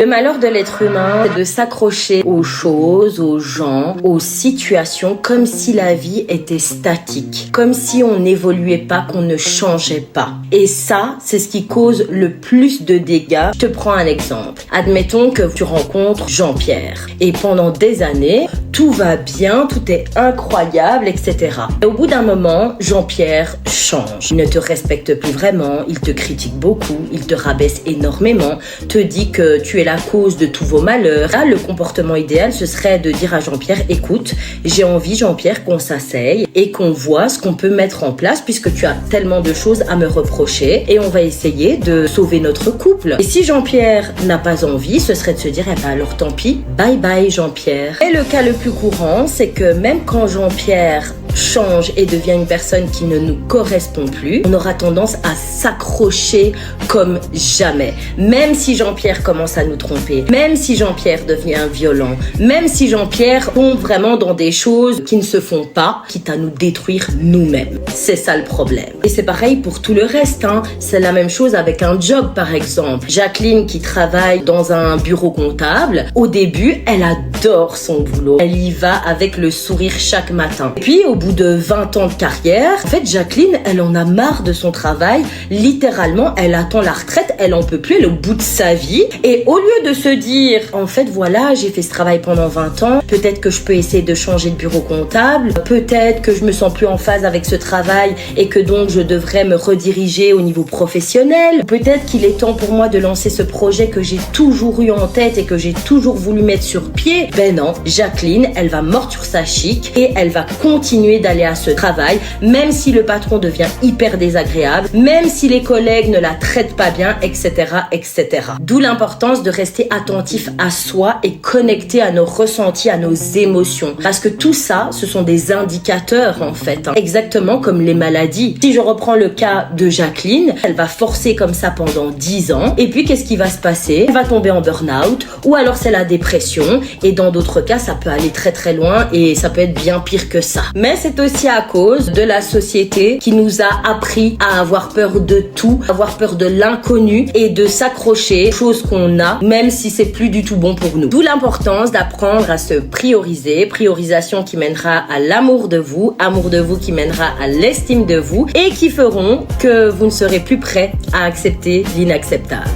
Le malheur de l'être humain, c'est de s'accrocher aux choses, aux gens, aux situations, comme si la vie était statique, comme si on n'évoluait pas, qu'on ne changeait pas. Et ça, c'est ce qui cause le plus de dégâts. Je te prends un exemple. Admettons que tu rencontres Jean-Pierre et pendant des années, tout va bien, tout est incroyable, etc. Et au bout d'un moment, Jean-Pierre change. Il ne te respecte plus vraiment, il te critique beaucoup, il te rabaisse énormément, te dit que tu es la cause de tous vos malheurs. Là, le comportement idéal, ce serait de dire à Jean-Pierre, écoute, j'ai envie, Jean-Pierre, qu'on s'asseye et qu'on voit ce qu'on peut mettre en place puisque tu as tellement de choses à me reprocher et on va essayer de sauver notre couple. Et si Jean-Pierre n'a pas envie, ce serait de se dire, eh ben alors tant pis, bye bye Jean-Pierre. Et le cas le plus courant, c'est que même quand Jean-Pierre change et devient une personne qui ne nous correspond plus, on aura tendance à s'accrocher comme jamais. Même si Jean-Pierre commence à nous tromper, même si Jean-Pierre devient violent, même si Jean-Pierre tombe vraiment dans des choses qui ne se font pas, quitte à nous détruire nous-mêmes. C'est ça le problème. Et c'est pareil pour tout le reste, hein. C'est la même chose avec un job, par exemple. Jacqueline qui travaille dans un bureau comptable, au début, elle adore son boulot. Elle y va avec le sourire chaque matin. Et puis, au bout de 20 ans de carrière, en fait, Jacqueline, elle en a marre de son travail. Littéralement, elle attend la retraite, elle en peut plus, elle est au bout de sa vie. Et au lieu de se dire, en fait, voilà, j'ai fait ce travail pendant 20 ans, peut-être que je peux essayer de changer de bureau comptable, peut-être que je me sens plus en phase avec ce travail et que donc je devrais me rediriger au niveau professionnel. Peut-être qu'il est temps pour moi de lancer ce projet que j'ai toujours eu en tête et que j'ai toujours voulu mettre sur pied. Ben non, Jacqueline, elle va mordre sur sa chic et elle va continuer d'aller à ce travail, même si le patron devient hyper désagréable, même si les collègues ne la traitent pas bien, etc., etc. D'où l'importance de rester attentif à soi et connecté à nos ressentis, à nos émotions. Parce que tout ça, ce sont des indicateurs, en fait. Exactement comme les maladies. Si je reprends le cas de Jacqueline, elle va forcer comme ça pendant 10 ans. Et puis, qu'est-ce qui va se passer? Elle va tomber en burn-out, ou alors c'est la dépression. Et dans d'autres cas, ça peut aller très très loin et ça peut être bien pire que ça. Mais c'est aussi à cause de la société qui nous a appris à avoir peur de tout, avoir peur de l'inconnu et de s'accrocher aux choses qu'on a, même si c'est plus du tout bon pour nous. D'où l'importance d'apprendre à se prioriser, priorisation qui mènera à l'amour de vous, amour de vous qui mènera à l'estime de vous et qui feront que vous ne serez plus prêt à accepter l'inacceptable.